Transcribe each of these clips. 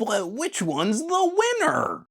But which one's the winner?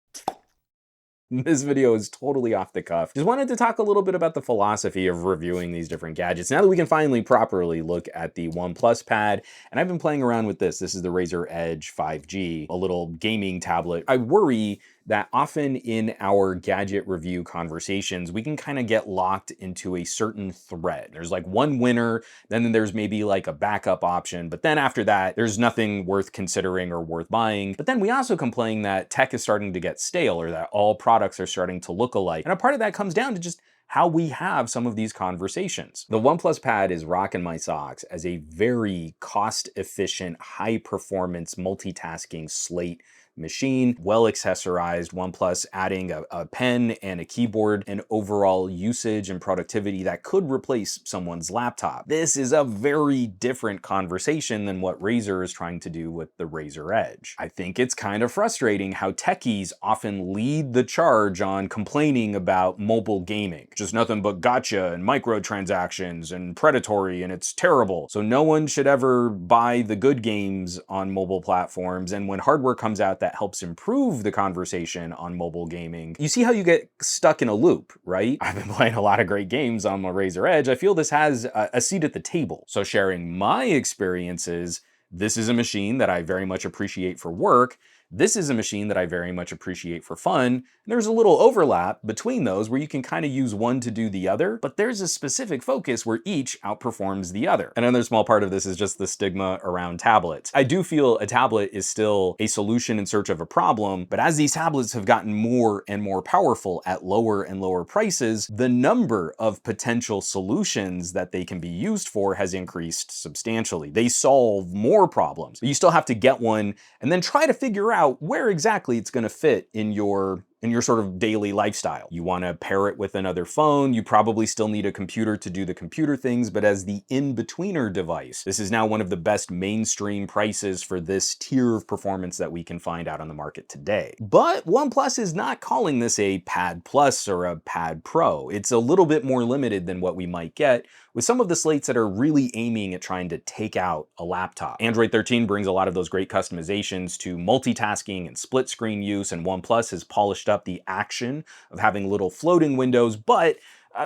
This video is totally off the cuff. Just wanted to talk a little bit about the philosophy of reviewing these different gadgets. Now that we can finally properly look at the OnePlus Pad, and I've been playing around with this. This is the Razer Edge 5G, a little gaming tablet. I worry that often in our gadget review conversations, we can kind of get locked into a certain thread. There's like one winner, then there's maybe like a backup option, but then after that, there's nothing worth considering or worth buying. But then we also complain that tech is starting to get stale or that all products are starting to look alike. And a part of that comes down to just how we have some of these conversations. The OnePlus Pad is rocking my socks as a very cost-efficient, high-performance multitasking slate machine, well accessorized. OnePlus adding a pen and a keyboard and overall usage and productivity that could replace someone's laptop. This is a very different conversation than what Razer is trying to do with the Razer Edge. I think it's kind of frustrating how techies often lead the charge on complaining about mobile gaming. Just nothing but gotcha and microtransactions and predatory, and it's terrible. So no one should ever buy the good games on mobile platforms, and when hardware comes out that helps improve the conversation on mobile gaming, you see how you get stuck in a loop, right? I've been playing a lot of great games on my Razer Edge. I feel this has a seat at the table. So sharing my experiences, this is a machine that I very much appreciate for work. This is a machine that I very much appreciate for fun. And there's a little overlap between those where you can kind of use one to do the other, but there's a specific focus where each outperforms the other. Another small part of this is just the stigma around tablets. I do feel a tablet is still a solution in search of a problem, but as these tablets have gotten more and more powerful at lower and lower prices, the number of potential solutions that they can be used for has increased substantially. They solve more problems, but you still have to get one and then try to figure out where exactly it's going to fit in your sort of daily lifestyle. You want to pair it with another phone. You probably still need a computer to do the computer things, but as the in-betweener device, this is now one of the best mainstream prices for this tier of performance that we can find out on the market today. But OnePlus is not calling this a Pad Plus or a Pad Pro. It's a little bit more limited than what we might get with some of the slates that are really aiming at trying to take out a laptop. Android 13 brings a lot of those great customizations to multitasking and split screen use, and OnePlus has polished up the action of having little floating windows, but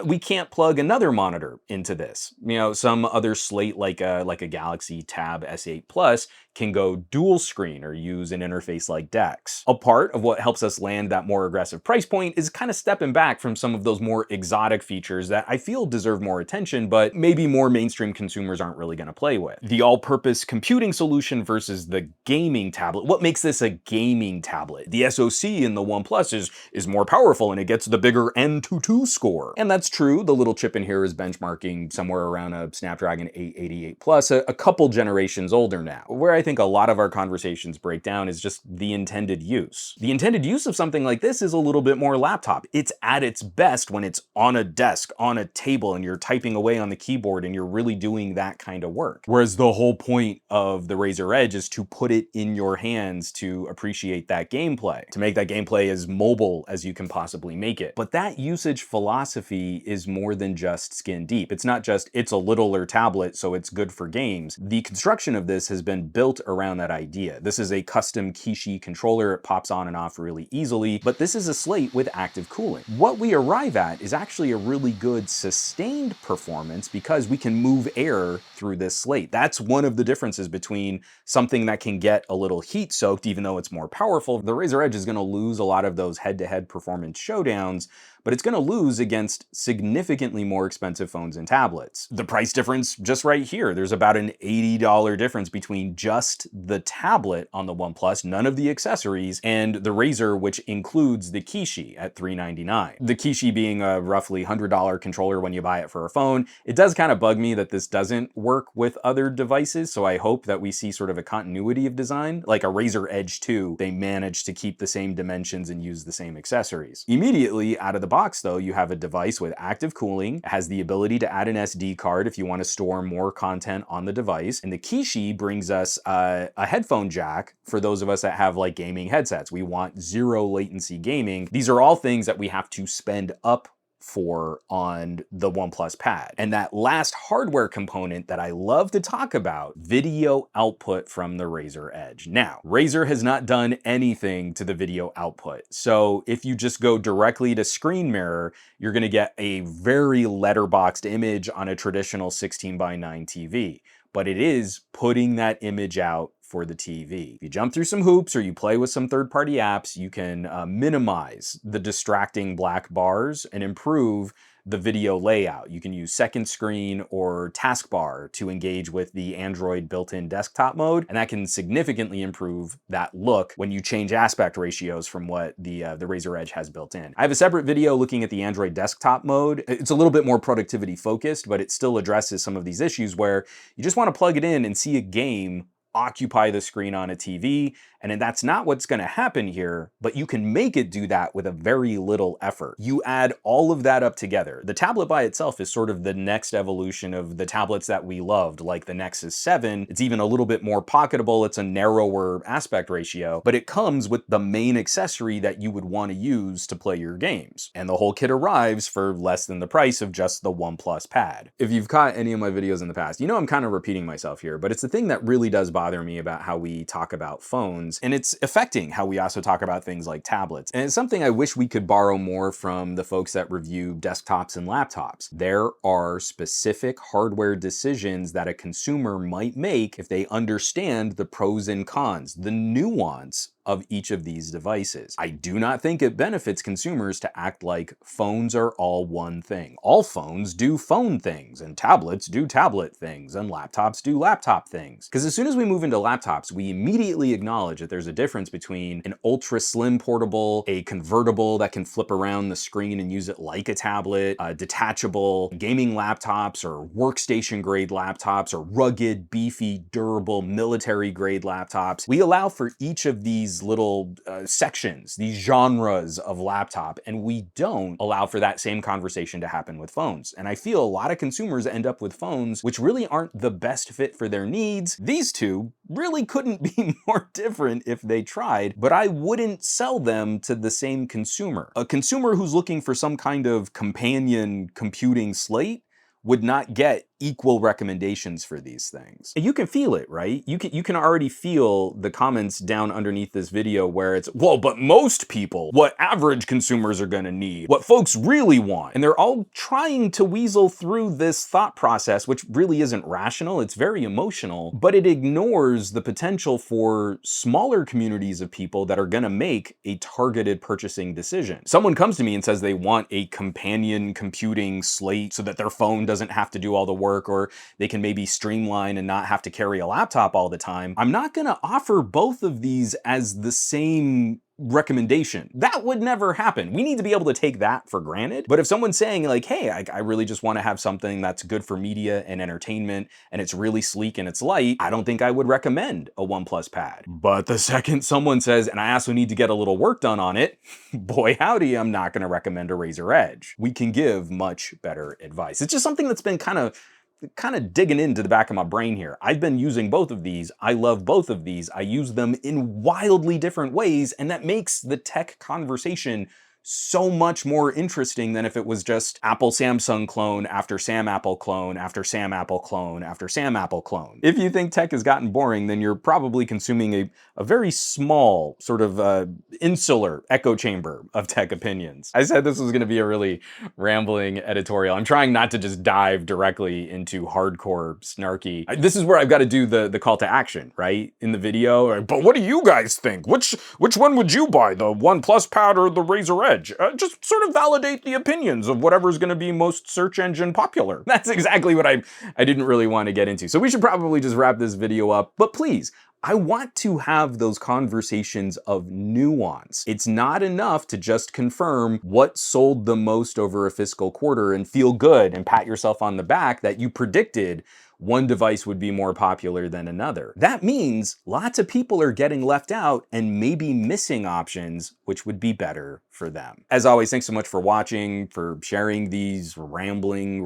we can't plug another monitor into this. You know, some other slate like a Galaxy Tab S8 Plus can go dual screen or use an interface like DeX. A part of what helps us land that more aggressive price point is kind of stepping back from some of those more exotic features that I feel deserve more attention, but maybe more mainstream consumers aren't really going to play with. The all-purpose computing solution versus the gaming tablet. What makes this a gaming tablet? The SoC in the OnePlus is more powerful and it gets the bigger N22 score. And that's true. The little chip in here is benchmarking somewhere around a Snapdragon 888 Plus, a couple generations older now. Where I think a lot of our conversations break down is just the intended use. The intended use of something like this is a little bit more laptop. It's at its best when it's on a desk, on a table, and you're typing away on the keyboard and you're really doing that kind of work. Whereas the whole point of the Razer Edge is to put it in your hands to appreciate that gameplay, to make that gameplay as mobile as you can possibly make it. But that usage philosophy is more than just skin deep. It's not just, it's a littler tablet, so it's good for games. The construction of this has been built around that idea. This is a custom Kishi controller. It pops on and off really easily, but this is a slate with active cooling. What we arrive at is actually a really good sustained performance because we can move air through this slate. That's one of the differences between something that can get a little heat soaked, even though it's more powerful. The Razer Edge is going to lose a lot of those head-to-head performance showdowns, but it's going to lose against significantly more expensive phones and tablets. The price difference just right here, there's about an $80 difference between just the tablet on the OnePlus, none of the accessories, and the Razer, which includes the Kishi at $399. The Kishi being a roughly $100 controller when you buy it for a phone. It does kind of bug me that this doesn't work with other devices, so I hope that we see sort of a continuity of design. Like a Razer Edge 2, they managed to keep the same dimensions and use the same accessories. Immediately out of the box though, you have a device with active cooling. It has the ability to add an SD card if you want to store more content on the device. And the Kishi brings us a headphone jack for those of us that have like gaming headsets. We want zero latency gaming. These are all things that we have to spend up for on the OnePlus Pad. And that last hardware component that I love to talk about, video output from the Razer Edge. Now, Razer has not done anything to the video output. So if you just go directly to screen mirror, you're gonna get a very letterboxed image on a traditional 16:9 TV. But it is putting that image out for the TV. If you jump through some hoops or you play with some third-party apps, you can minimize the distracting black bars and improve the video layout. You can use second screen or taskbar to engage with the Android built-in desktop mode, and that can significantly improve that look when you change aspect ratios from what the Razer Edge has built in. I have a separate video looking at the Android desktop mode. It's a little bit more productivity focused, but it still addresses some of these issues where you just want to plug it in and see a game occupy the screen on a TV, and that's not what's gonna happen here, but you can make it do that with a very little effort. You add all of that up together. The tablet by itself is sort of the next evolution of the tablets that we loved, like the Nexus 7. It's even a little bit more pocketable, it's a narrower aspect ratio, but it comes with the main accessory that you would wanna use to play your games. And the whole kit arrives for less than the price of just the OnePlus Pad. If you've caught any of my videos in the past, you know I'm kind of repeating myself here, but it's the thing that really does bother me about how we talk about phones, and it's affecting how we also talk about things like tablets. And it's something I wish we could borrow more from the folks that review desktops and laptops. There are specific hardware decisions that a consumer might make if they understand the pros and cons, the nuance of each of these devices. I do not think it benefits consumers to act like phones are all one thing. All phones do phone things, and tablets do tablet things, and laptops do laptop things. Because as soon as we move into laptops, we immediately acknowledge that there's a difference between an ultra slim portable, a convertible that can flip around the screen and use it like a tablet, detachable gaming laptops or workstation grade laptops, or rugged, beefy, durable, military grade laptops. We allow for each of these little sections, these genres of laptop, and we don't allow for that same conversation to happen with phones. And I feel a lot of consumers end up with phones which really aren't the best fit for their needs. These two really couldn't be more different if they tried, but I wouldn't sell them to the same consumer. A consumer who's looking for some kind of companion computing slate would not get equal recommendations for these things. You can feel it, right? You can already feel the comments down underneath this video where it's, well, but most people, what average consumers are gonna need, what folks really want. And they're all trying to weasel through this thought process, which really isn't rational, it's very emotional, but it ignores the potential for smaller communities of people that are gonna make a targeted purchasing decision. Someone comes to me and says they want a companion computing slate so that their phone doesn't have to do all the work, or they can maybe streamline and not have to carry a laptop all the time. I'm not gonna offer both of these as the same recommendation. That would never happen. We need to be able to take that for granted. But if someone's saying like, hey, I really just want to have something that's good for media and entertainment, and it's really sleek and it's light, I don't think I would recommend a OnePlus Pad. But the second someone says, and I also need to get a little work done on it, boy howdy, I'm not gonna recommend a Razer Edge. We can give much better advice. It's just something that's been kind of digging into the back of my brain here. I've been using both of these. I love both of these. I use them in wildly different ways, and that makes the tech conversation so much more interesting than if it was just Apple Samsung clone after Sam Apple clone after Sam Apple clone after Sam Apple clone. If you think tech has gotten boring, then you're probably consuming a very small, sort of insular echo chamber of tech opinions. I said this was gonna be a really rambling editorial. I'm trying not to just dive directly into hardcore snarky. This is where I've got to do the call to action, right? In the video, but what do you guys think? Which one would you buy, the OnePlus Pad or the Razer Edge? Just sort of validate the opinions of whatever's gonna be most search engine popular. That's exactly what I didn't really want to get into. So we should probably just wrap this video up, but please, I want to have those conversations of nuance. It's not enough to just confirm what sold the most over a fiscal quarter and feel good and pat yourself on the back that you predicted one device would be more popular than another. That means lots of people are getting left out and maybe missing options, which would be better for them. As always, thanks so much for watching, for sharing these rambling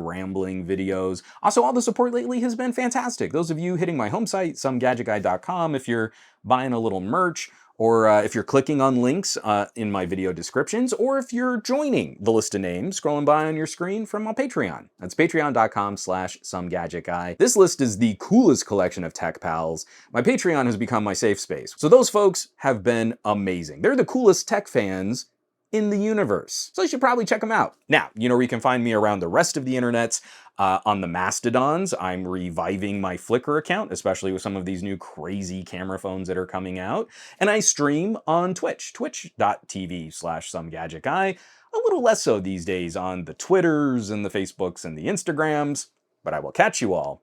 videos. Also, all the support lately has been fantastic. Those of you hitting my home site, SomeGadgetGuy.com, if you're buying a little merch, or if you're clicking on links in my video descriptions, or if you're joining the list of names scrolling by on your screen from my Patreon. That's patreon.com/SomeGadgetGuy. This list is the coolest collection of tech pals. My Patreon has become my safe space. So those folks have been amazing. They're the coolest tech fans in the universe. So you should probably check them out. Now, you know where you can find me around the rest of the internet. On the Mastodons, I'm reviving my Flickr account, especially with some of these new crazy camera phones that are coming out. And I stream on Twitch, twitch.tv/SomeGadgetGuy. A little less so these days on the Twitters and the Facebooks and the Instagrams, but I will catch you all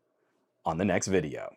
on the next video.